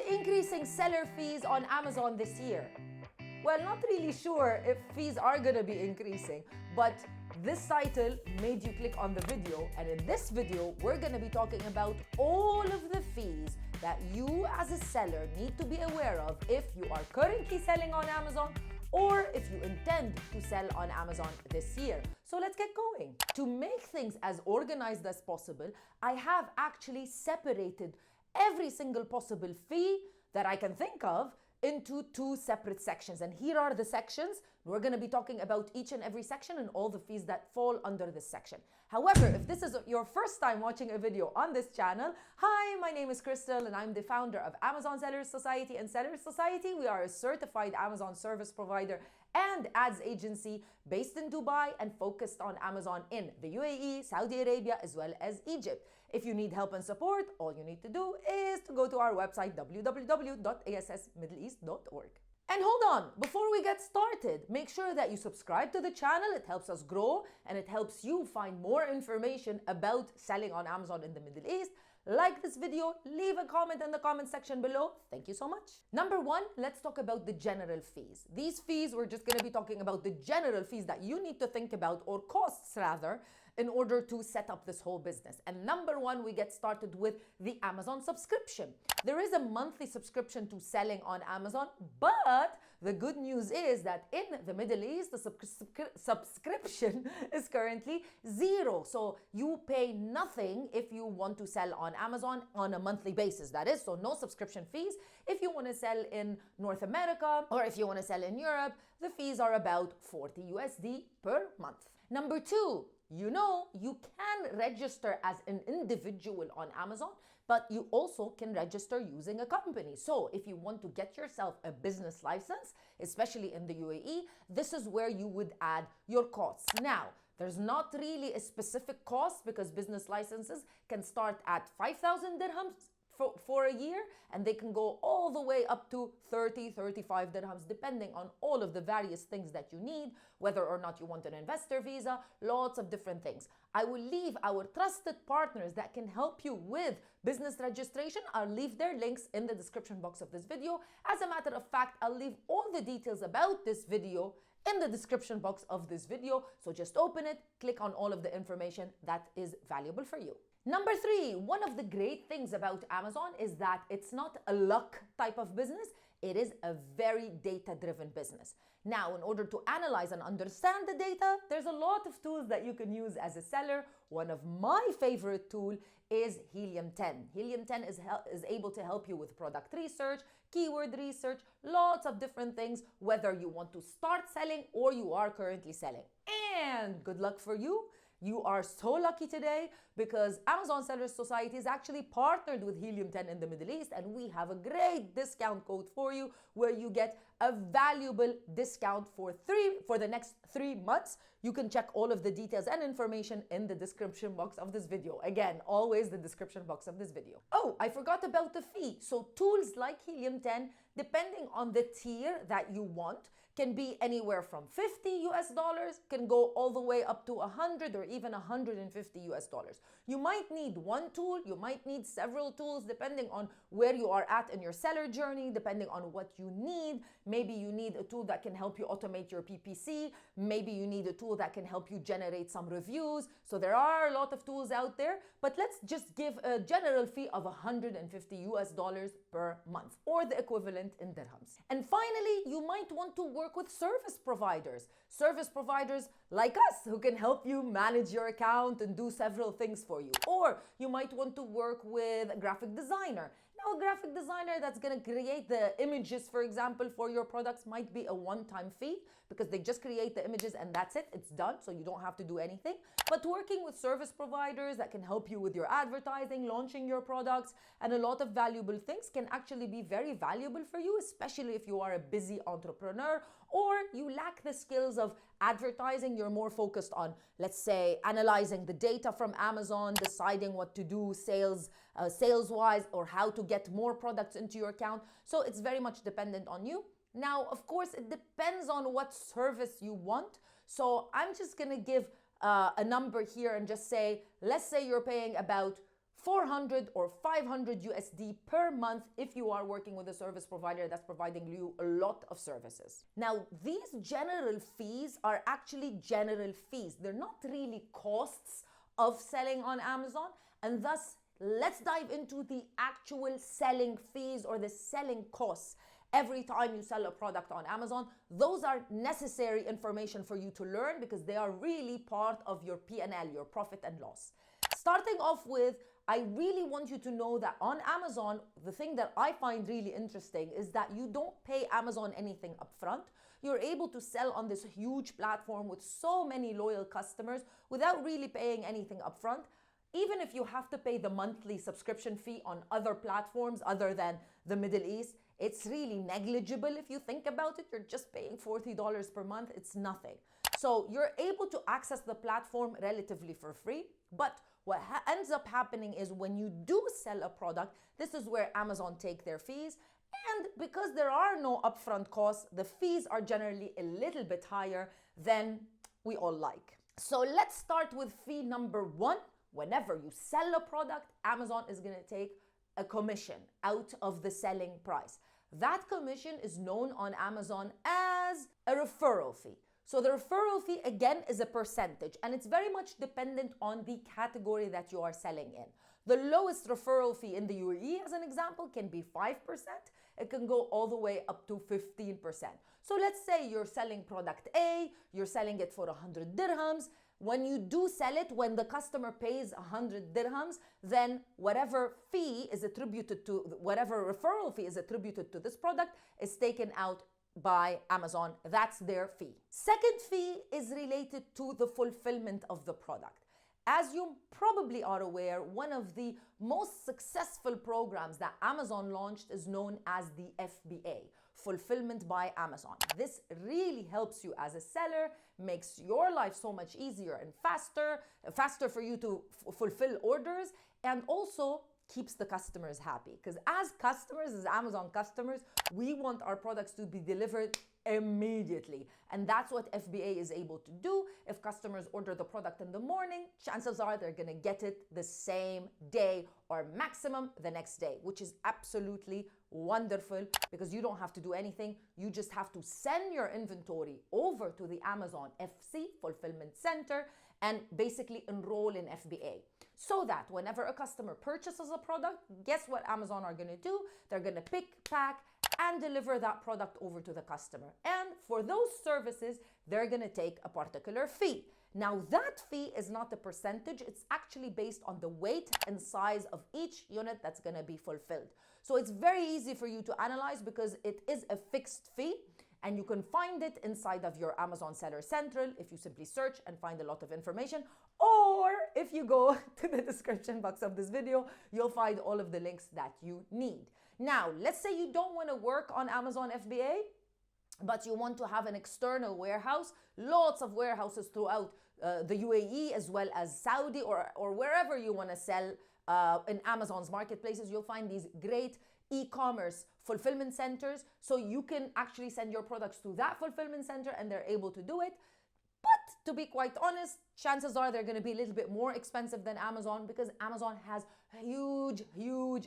increasing seller fees on Amazon this year? Well, not really sure if fees are going to be increasing, but this title made you click on the video, and in this video, we're going to be talking about all of the fees that you as a seller need to be aware of if you are currently selling on Amazon or if you intend to sell on Amazon this year. So let's get going. To make things as organized as possible, I have actually separated every single possible fee that I can think of into two separate sections. And here are the sections. We're going to be talking about each and every section and all the fees that fall under this section. However, if this is your first time watching a video on this channel, hi, my name is Crystal and I'm the founder of Amazon Sellers Society and Sellers Society. We are a certified Amazon service provider and ads agency based in Dubai and focused on Amazon in the UAE, Saudi Arabia, as well as Egypt. If you need help and support, all you need to do is to go to our website, www.assmiddleeast.org. And hold on, before we get started, make sure that you subscribe to the channel. It helps us grow and it helps you find more information about selling on Amazon in the Middle East. Like this video, leave a comment in the comment section below. Thank you so much. Number one, let's talk about the general fees. These fees, we're just going to be talking about the general fees that you need to think about, or costs rather, in order to set up this whole business. And number one, we get started with the Amazon subscription. There is a monthly subscription to selling on Amazon, but the good news is that in the Middle East, the subscription is currently zero. So you pay nothing if you want to sell on Amazon on a monthly basis. That is, so no subscription fees. If you want to sell in North America or if you want to sell in Europe, the fees are about 40 USD per month. Number two, you can register as an individual on Amazon, but you also can register using a company. So if you want to get yourself a business license, especially in the UAE, this is where you would add your costs. Now, there's not really a specific cost because business licenses can start at 5,000 dirhams for a year, and they can go all the way up to 35 dirhams, depending on all of the various things that you need, whether or not you want an investor visa, lots of different things. I will leave our trusted partners that can help you with business registration. I'll leave their links in the description box of this video. As a matter of fact, I'll leave all the details about this video in the description box of this video. So just open it, click on all of the information that is valuable for you. Number three, one of the great things about Amazon is that it's not a luck type of business. It is a very data-driven business. Now, in order to analyze and understand the data, there's a lot of tools that you can use as a seller. One of my favorite tools is Helium 10. Helium 10 is able to help you with product research, keyword research, lots of different things, whether you want to start selling or you are currently selling. And good luck for you. You are so lucky today because Amazon Sellers Society is actually partnered with Helium 10 in the Middle East, and we have a great discount code for you where you get a valuable discount for the next 3 months. You can check all of the details and information in the description box of this video. Again, always the description box of this video. Oh, I forgot about the fee. So tools like Helium 10, depending on the tier that you want, can be anywhere from $50 US, can go all the way up to 100 or even 150 US dollars. You might need one tool, you might need several tools, depending on where you are at in your seller journey, depending on what you need. Maybe you need a tool that can help you automate your PPC. Maybe you need a tool that can help you generate some reviews. So there are a lot of tools out there, but let's just give a general fee of 150 US dollars per month, or the equivalent in dirhams. And finally, you might want to work with service providers like us who can help you manage your account and do several things for you. Or you might want to work with a graphic designer. Now, a graphic designer that's going to create the images, for example, for your products might be a one-time fee because they just create the images and that's it. It's done, so you don't have to do anything. But working with service providers that can help you with your advertising, launching your products, and a lot of valuable things can actually be very valuable for you, especially if you are a busy entrepreneur or you lack the skills of advertising. You're more focused on, let's say, analyzing the data from Amazon, deciding what to do sales-wise, or how to get more products into your account. So it's very much dependent on you. Now, of course, it depends on what service you want. So I'm just going to give a number here and just say, let's say you're paying about 400 or 500 USD per month if you are working with a service provider that's providing you a lot of services. Now, these general fees are actually general fees. They're not really costs of selling on Amazon, and thus let's dive into the actual selling fees or the selling costs. Every time you sell a product on Amazon, those are necessary information for you to learn because they are really part of your P&L, your profit and loss. Starting off with, I really want you to know that on Amazon, the thing that I find really interesting is that you don't pay Amazon anything upfront. You're able to sell on this huge platform with so many loyal customers without really paying anything upfront. Even if you have to pay the monthly subscription fee on other platforms other than the Middle East, it's really negligible if you think about it. You're just paying $40 per month. It's nothing. So you're able to access the platform relatively for free. But what ends up happening is when you do sell a product, this is where Amazon take their fees. And because there are no upfront costs, the fees are generally a little bit higher than we all like. So let's start with fee number one. Whenever you sell a product, Amazon is going to take a commission out of the selling price. That commission is known on Amazon as a referral fee. So the referral fee, again, is a percentage, and it's very much dependent on the category that you are selling in. The lowest referral fee in the UAE, as an example, can be 5%. It can go all the way up to 15%. So let's say you're selling product A, you're selling it for 100 dirhams. When you do sell it, when the customer pays 100 dirhams, then whatever fee is attributed to, whatever referral fee is attributed to this product is taken out by Amazon. That's their fee. Second fee is related to the fulfillment of the product. As you probably are aware, one of the most successful programs that Amazon launched is known as the FBA, Fulfillment by Amazon. This really helps you as a seller, makes your life so much easier and faster for you to fulfill orders, and also keeps the customers happy. Because as customers, as Amazon customers, we want our products to be delivered immediately. And that's what FBA is able to do. If customers order the product in the morning, chances are they're going to get it the same day or maximum the next day, which is absolutely wonderful because you don't have to do anything. You just have to send your inventory over to the Amazon FC Fulfillment Center and basically enroll in FBA. So that whenever a customer purchases a product, guess what Amazon are going to do? They're going to pick, pack, and deliver that product over to the customer. And for those services, they're going to take a particular fee. Now, that fee is not a percentage. It's actually based on the weight and size of each unit that's going to be fulfilled. So it's very easy for you to analyze because it is a fixed fee. And you can find it inside of your Amazon Seller Central if you simply search and find a lot of information. Or if you go to the description box of this video, you'll find all of the links that you need. Now, let's say you don't want to work on Amazon FBA, but you want to have an external warehouse, lots of warehouses throughout the UAE as well as Saudi or wherever you want to sell in Amazon's marketplaces. You'll find these great e-commerce fulfillment centers. So you can actually send your products to that fulfillment center and they're able to do it. But to be quite honest, chances are they're going to be a little bit more expensive than Amazon because Amazon has huge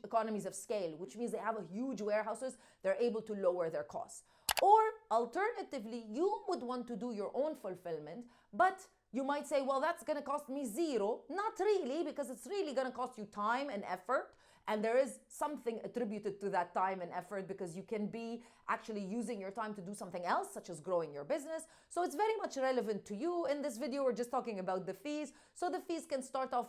economies of scale, which means they have a huge warehouses. They're able to lower their costs. Or alternatively, you would want to do your own fulfillment, but you might say, well, that's going to cost me zero. Not really, because it's really going to cost you time and effort. And there is something attributed to that time and effort because you can be actually using your time to do something else, such as growing your business. So it's very much relevant to you. In this video, we're just talking about the fees. So the fees can start off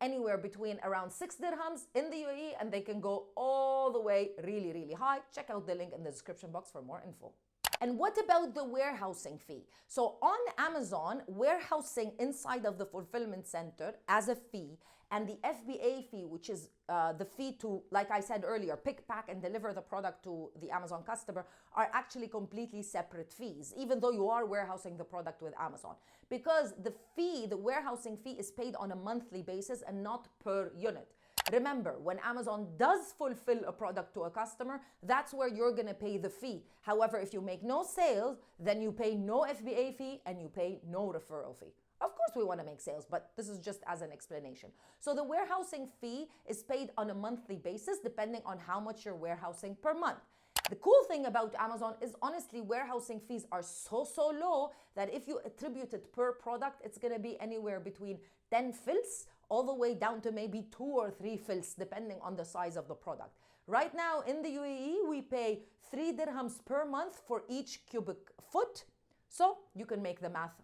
anywhere between around 6 dirhams in the UAE, and they can go all the way really high. Check out the link in the description box for more info. And what about the warehousing fee? So on Amazon, warehousing inside of the fulfillment center as a fee, and the FBA fee, which is the fee to, like I said earlier, pick, pack, and deliver the product to the Amazon customer, are actually completely separate fees, even though you are warehousing the product with Amazon. Because the fee, the warehousing fee, is paid on a monthly basis and not per unit. Remember, when Amazon does fulfill a product to a customer, that's where you're going to pay the fee. However, if you make no sales, then you pay no FBA fee and you pay no referral fee. Of course, we want to make sales, but this is just as an explanation. So the warehousing fee is paid on a monthly basis, depending on how much you're warehousing per month. The cool thing about Amazon is honestly, warehousing fees are so low that if you attribute it per product, it's going to be anywhere between 10 fils all the way down to maybe 2 or 3 fils, depending on the size of the product. Right now in the UAE, we pay 3 dirhams per month for each cubic foot. So you can make the math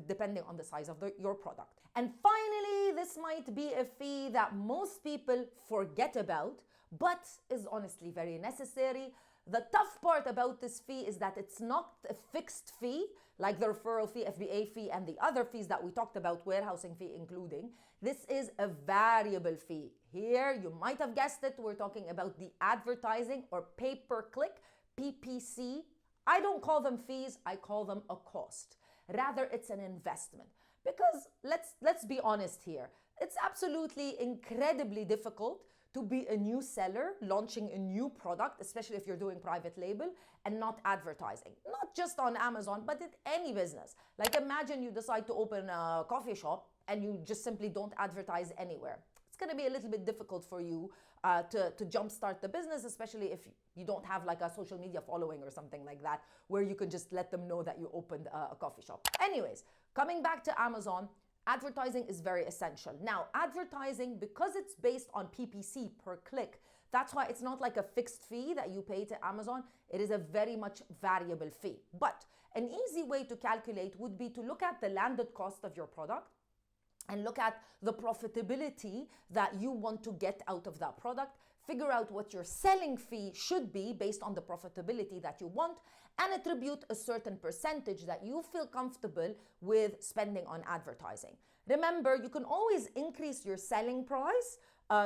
depending on the size of your product. And finally, this might be a fee that most people forget about, but is honestly very necessary. The tough part about this fee is that it's not a fixed fee, like the referral fee, FBA fee, and the other fees that we talked about, warehousing fee including. This is a variable fee. Here, you might have guessed it, we're talking about the advertising or pay-per-click, PPC. I don't call them fees, I call them a cost. Rather, it's an investment. Because let's be honest here, it's absolutely incredibly difficult to be a new seller launching a new product, especially if you're doing private label and not advertising. Not just on Amazon, but in any business. Like imagine you decide to open a coffee shop and you just simply don't advertise anywhere. It's going to be a little bit difficult for you to jumpstart the business, especially if you don't have like a social media following or something like that, where you can just let them know that you opened a coffee shop. Anyways, coming back to Amazon, advertising is very essential. Now, advertising, because it's based on PPC, per click, that's why it's not like a fixed fee that you pay to Amazon. It is a very much variable fee. But an easy way to calculate would be to look at the landed cost of your product and look at the profitability that you want to get out of that product, figure out what your selling fee should be based on the profitability that you want, and attribute a certain percentage that you feel comfortable with spending on advertising. Remember, you can always increase your selling price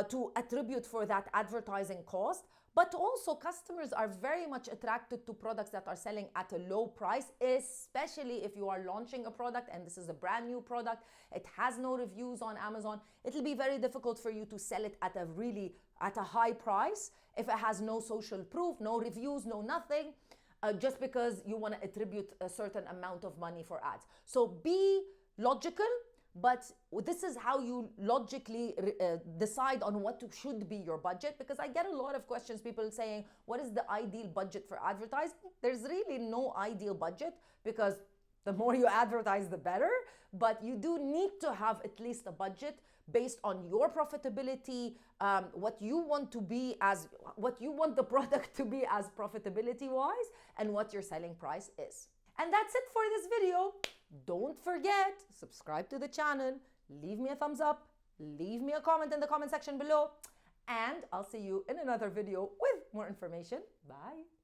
to attribute for that advertising cost, but also customers are very much attracted to products that are selling at a low price, especially if you are launching a product and this is a brand new product, it has no reviews on Amazon. It'll be very difficult for you to sell it at a high price if it has no social proof, no reviews, no nothing, just because you want to attribute a certain amount of money for ads. So be logical, but this is how you logically decide on what should be your budget, because I get a lot of questions, people saying, what is the ideal budget for advertising? There's really no ideal budget, because the more you advertise, the better, but you do need to have at least a budget based on your profitability, what you want the product to be as profitability wise, and what your selling price is. And that's it for this video. Don't forget, subscribe to the channel, leave me a thumbs up, leave me a comment in the comment section below, and I'll see you in another video with more information. Bye.